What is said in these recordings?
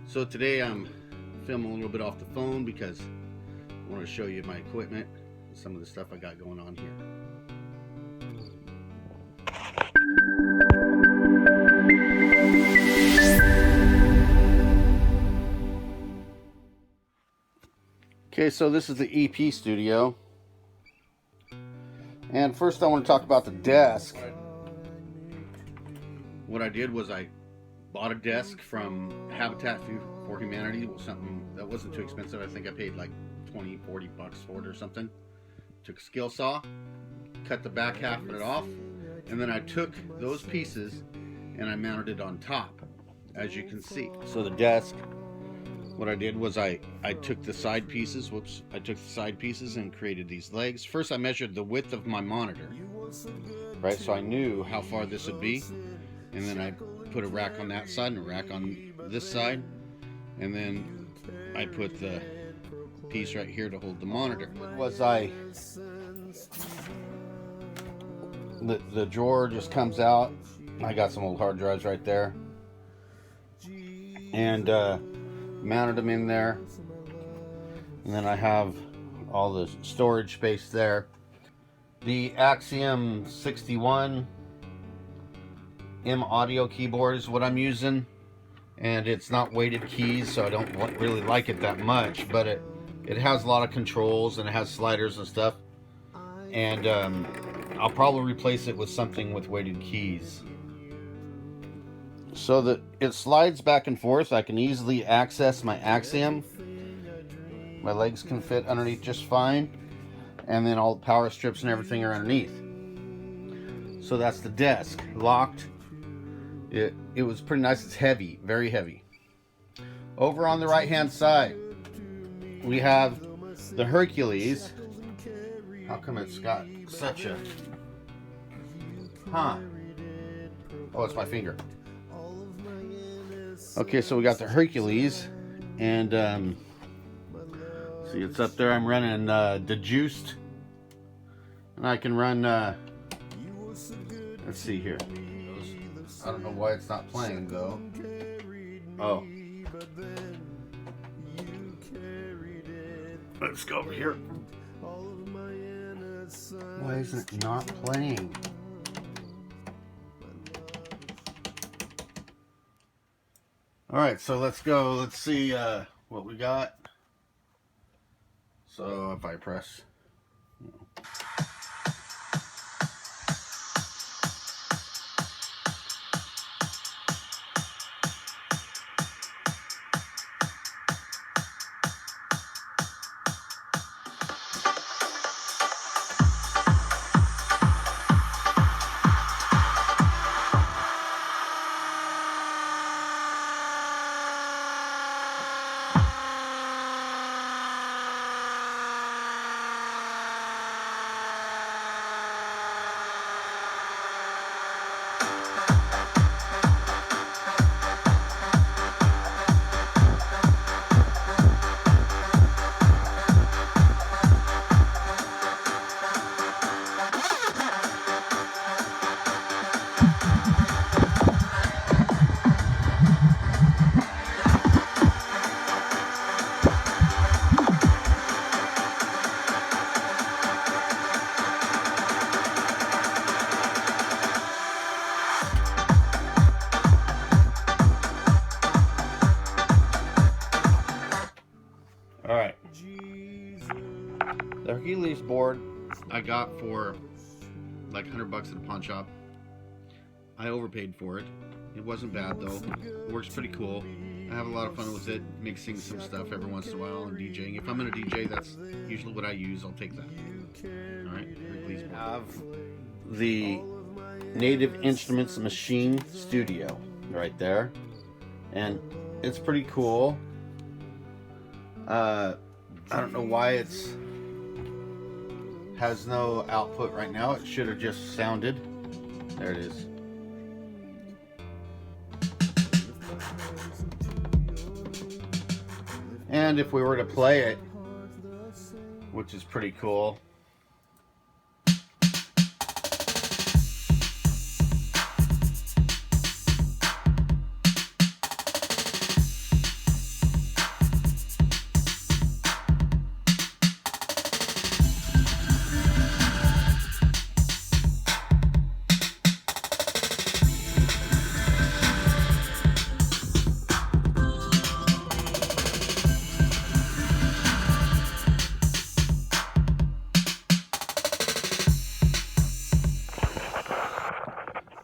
So today I'm filming a little bit off the phone because I want to show you my equipment and some of the stuff I got going on here. Okay, so this is the EP studio. And first I want to talk about the desk. What I did was I bought a desk from Habitat for Humanity. It was something that wasn't too expensive. I think I paid like 20-40 bucks for it or something. Took a skill saw, cut the back half of it off, and then I took those pieces and I mounted it on top, as you can see. So the desk, what I did was I took the side pieces, I took the side pieces and created these legs. First I measured the width of my monitor, right? So I knew how far this would be. And then I put a rack on that side and a rack on this side. And then I put the piece right here to hold the monitor. The drawer just comes out. I got some old hard drives right there. And mounted them in there. And then I have all the storage space there. The Axiom 61 M audio keyboard is what I'm using, and it's not weighted keys, so I don't really like it that much, but it has a lot of controls and it has sliders and stuff, and I'll probably replace it with something with weighted keys so that it slides back and forth. I can easily access my Axiom. My legs can fit underneath just fine, and then all the power strips and everything are underneath. So that's the desk, locked. It was pretty nice. It's heavy, very heavy. Over on the right hand side we have the Hercules. How come it's got such a oh, it's my finger. Okay, so we got the Hercules, and see, it's up there. I'm running dejuiced, and I can run let's see here. I don't know why it's not playing though. Oh. Let's go over here. Why isn't it not playing? Alright, so let's go. Let's see what we got. So if I press... Alright, the Hercules board I got for like 100 bucks at a pawn shop. I overpaid for it. It wasn't bad though. It works pretty cool. I have a lot of fun with it, mixing some stuff every once in a while and DJing. If I'm gonna DJ, that's usually what I use. I'll take that. Alright, Hercules board. I have the Native Instruments Maschine Studio right there, and it's pretty cool. I don't know why it's has no output right now. It should have just sounded. There it is. And if we were to play it, which is pretty cool,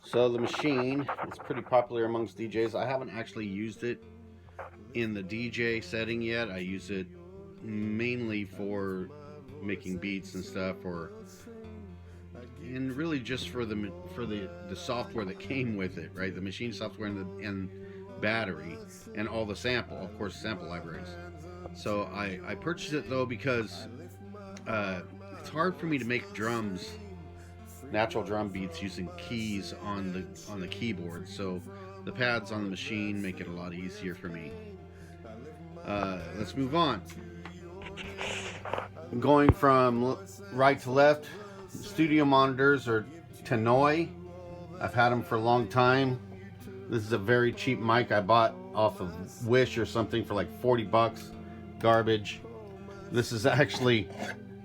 So the Maschine is pretty popular amongst DJs. I haven't actually used it in the DJ setting yet. I use it mainly for making beats and stuff, and really just for the software that came with it, right? The Maschine software and battery and all the sample libraries. So I purchased it though because it's hard for me to make natural drum beats using keys on the keyboard. So the pads on the Maschine make it a lot easier for me. Let's move on. Going from right to left, studio monitors are Tannoy. I've had them for a long time. This is a very cheap mic I bought off of Wish or something for like 40 bucks. Garbage. This is actually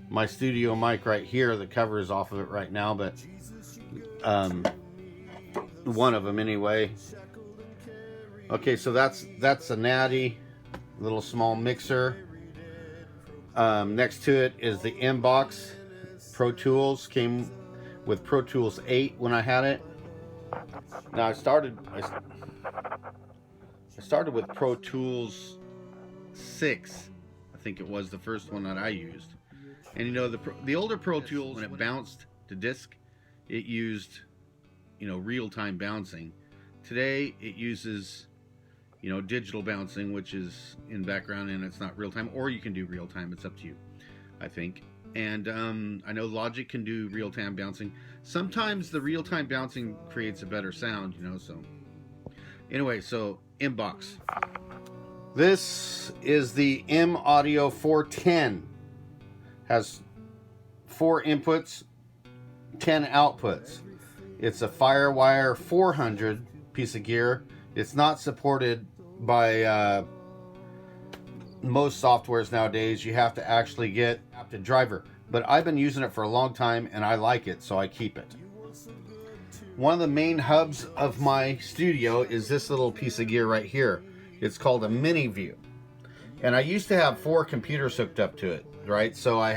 my studio mic right here. The cover is off of it right now, but one of them anyway. Okay, so that's a Nady little small mixer. Next to it is the inbox Pro Tools. Came with Pro Tools 8 when I had it. Now I started with Pro Tools 6. I think it was the first one that I used. And you know, the older Pro Tools, when it bounced to disk, it used, you know, real-time bouncing. Today it uses, you know, digital bouncing, which is in background and it's not real-time, or you can do real-time. It's up to you, I think. And I know Logic can do real-time bouncing. Sometimes the real-time bouncing creates a better sound, you know. So anyway, so inbox. This is the M Audio 410. Has 4 inputs, 10 outputs. It's a Firewire 400 piece of gear. It's not supported by most softwares nowadays. You have to actually get a driver, but I've been using it for a long time and I like it, so I keep it. One of the main hubs of my studio is this little piece of gear right here. It's called a mini view, and I used to have 4 computers hooked up to it, right? So I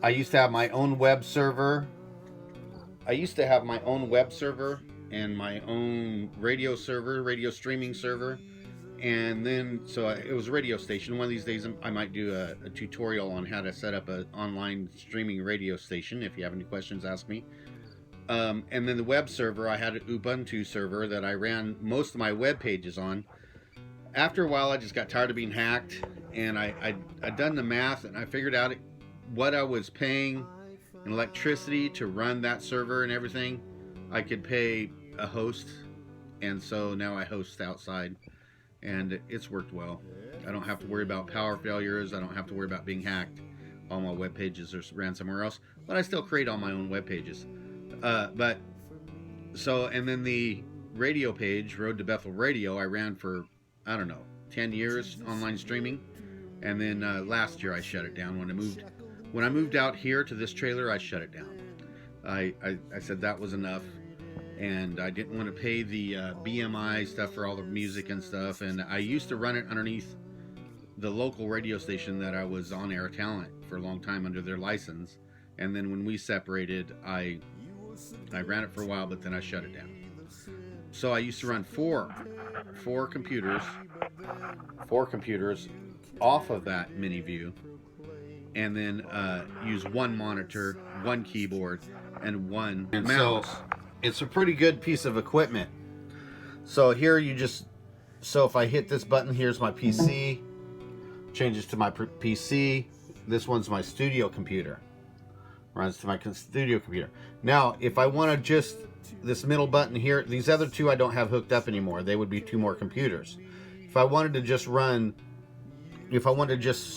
used to have my own web server. And my own radio streaming server. And then, so it was a radio station. One of these days I might do a tutorial on how to set up an online streaming radio station. If you have any questions, ask me. And then the web server, I had an Ubuntu server that I ran most of my web pages on. After a while, I just got tired of being hacked, and I'd done the math, and I figured out what I was paying in electricity to run that server and everything. I could pay a host, and so now I host outside, and it's worked well. I don't have to worry about power failures. I don't have to worry about being hacked. All my web pages are ran somewhere else, but I still create all my own web pages. And then the radio page, Road to Bethel Radio, I ran for, I don't know, 10 years online streaming, and then last year I shut it down. When I moved out here to this trailer, I shut it down. I said that was enough, and I didn't want to pay the BMI stuff for all the music and stuff, and I used to run it underneath the local radio station that I was on Air Talent for a long time under their license, and then when we separated, I ran it for a while, but then I shut it down. So I used to run four computers off of that mini view, and then use one monitor, one keyboard, and one mouse. So it's a pretty good piece of equipment. So here so if I hit this button, here's my PC, changes to my PC. This one's my studio computer, runs to my studio computer. Now, if I want to just, this middle button here, these other two I don't have hooked up anymore. They would be 2 more computers. If I wanted to just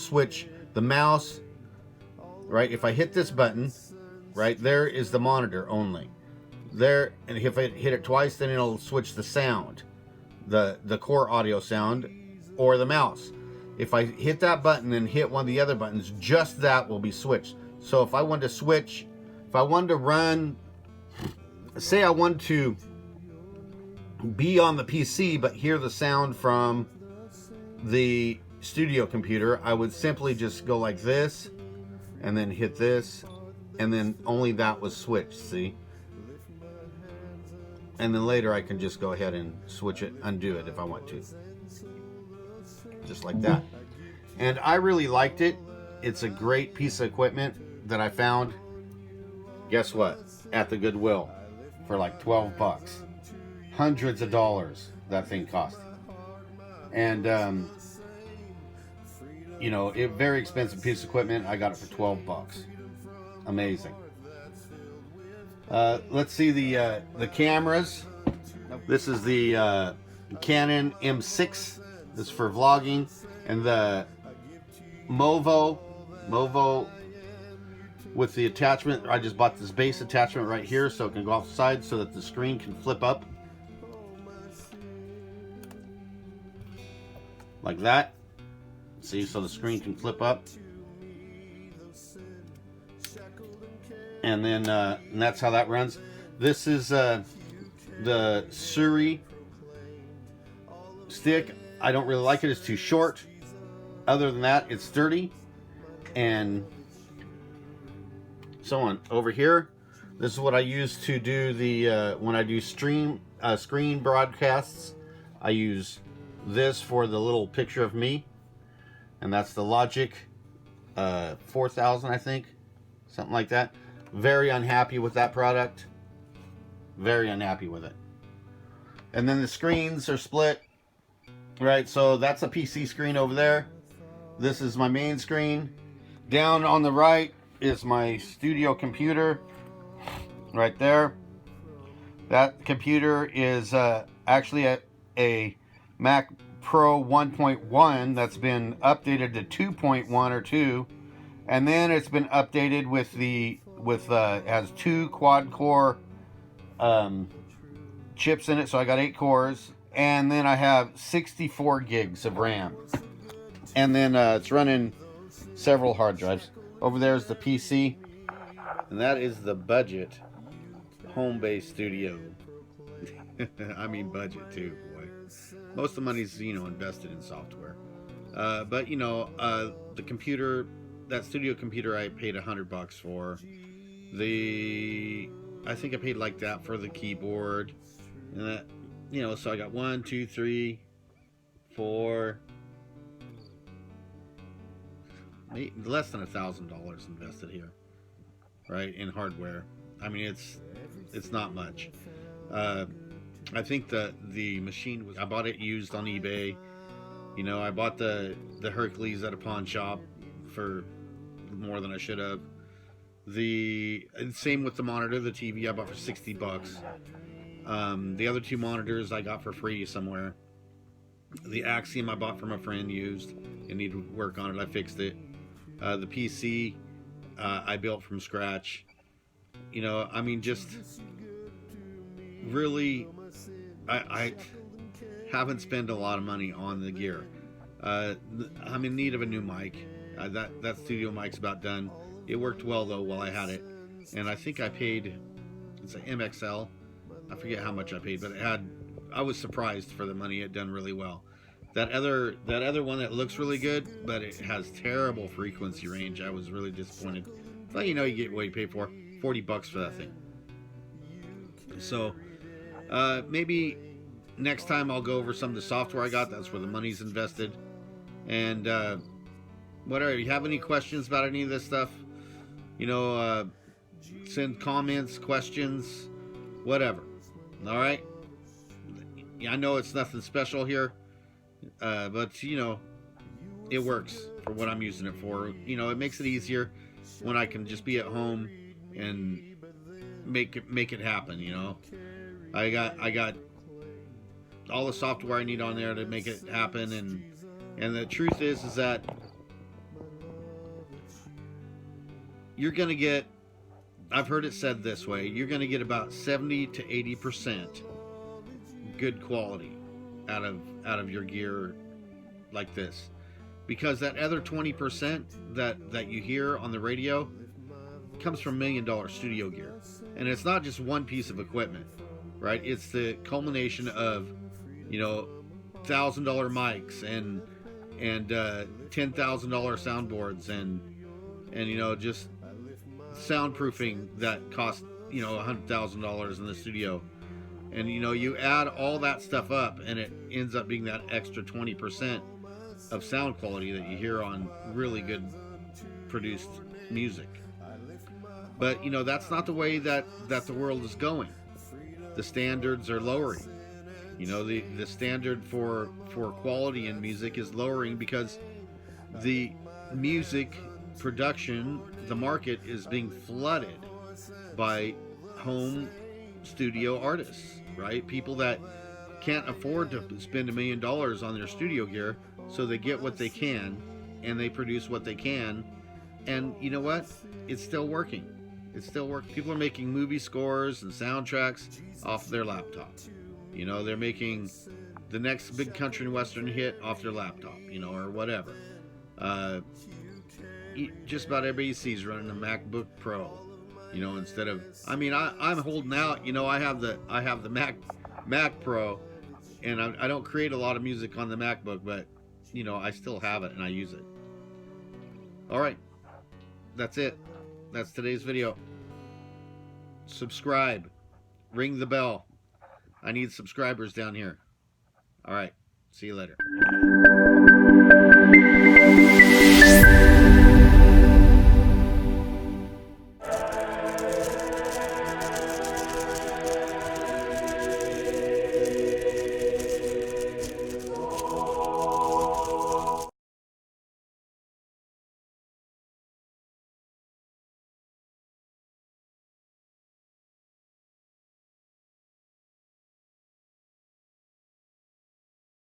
switch the mouse, right, if I hit this button, right, there is the monitor only. There, and if I hit it twice, then it'll switch the sound, the core audio sound, or the mouse. If I hit that button and hit one of the other buttons, just that will be switched. So if I wanted to switch, if I wanted to run, say I wanted to be on the PC but hear the sound from the studio computer, I would simply just go like this and then hit this, and then only that was switched, see? and then later I can just go ahead and switch it, undo it if I want to, just like that. And I really liked it. It's a great piece of equipment that I found, guess what, at the Goodwill for like 12 bucks. Hundreds of dollars that thing cost. And you know, a very expensive piece of equipment. I got it for 12 bucks. Amazing. Let's see the cameras. This is the Canon M6. This is for vlogging. And the Movo with the attachment. I just bought this base attachment right here so it can go off the side so that the screen can flip up. Like that. See, so the screen can flip up. And then and that's how that runs. This is the Surui stick. I don't really like it. It's too short. Other than that, it's sturdy. And so on. Over here, this is what I use to do the when I do screen broadcasts. I use this for the little picture of me, and that's the Logic 4000, I think, something like that. Very unhappy with that product. Very unhappy with it. And then the screens are split, right? So that's a PC screen over there. This is my main screen. Down on the right is my studio computer, right there. That computer is actually a Mac Pro 1.1 that's been updated to 2.1 or 2, and then it's been updated with has 2 quad core chips in it, so I got 8 cores, and then I have 64 gigs of RAM, and then it's running several hard drives. Over there is the PC, and that is the budget home-based studio. I mean budget too, boy. Most of the money's, you know, invested in software. But you know, the computer, that studio computer, I paid $100 for. I think I paid like that for the keyboard, and that, you know, so I got 1, 2, 3, 4, less than $1,000 invested here, right, in hardware. I mean, it's not much. I think the Maschine I bought it used on eBay. You know, I bought the Hercules at a pawn shop for more than I should have. Same with the monitor, the TV I bought for 60 bucks. The other 2 monitors I got for free somewhere. The Axiom I bought from a friend used. It needed work on it. I fixed it. The PC I built from scratch. You know, I mean, just really, I haven't spent a lot of money on the gear. I'm in need of a new mic. That studio mic's about done. It worked well though while I had it, and I think I paid, it's an MXL. I forget how much I paid, but I was surprised for the money. It done really well. That other one that looks really good, but it has terrible frequency range. I was really disappointed. But you know, you get what you pay for. 40 bucks for that thing. So maybe next time I'll go over some of the software I got. That's where the money's invested. And whatever, if you have any questions about any of this stuff, you know, send comments, questions, whatever. All right. I know it's nothing special here, but you know, it works for what I'm using it for. You know, it makes it easier when I can just be at home and make it happen. You know, I got all the software I need on there to make it happen, and the truth is that you're gonna get, I've heard it said this way, you're gonna get about 70 to 80% good quality out of your gear like this, because that other 20% that you hear on the radio comes from $1 million studio gear, and it's not just one piece of equipment, right? It's the culmination of, you know, $1,000 mics and $10,000 soundboards and you know, just soundproofing that cost, you know, $100,000 in the studio, And you know, you add all that stuff up and it ends up being that extra 20% of sound quality that you hear on really good produced music. But you know, that's not the way that the world is going. The standards are lowering. You know, the standard for quality in music is lowering because the music production, the market is being flooded by home studio artists, right? People that can't afford to spend $1 million on their studio gear, so they get what they can and they produce what they can. And you know what? It's still working. It's still working. People are making movie scores and soundtracks off their laptop. You know, they're making the next big country and western hit off their laptop, you know, or whatever. Just about everybody you see is running a MacBook Pro, you know, instead of, I mean, I'm holding out, you know, I have the Mac Pro, and I don't create a lot of music on the MacBook, but you know, I still have it and I use it. All right, that's it. That's today's video. Subscribe, ring the bell. I need subscribers down here. All right, see you later.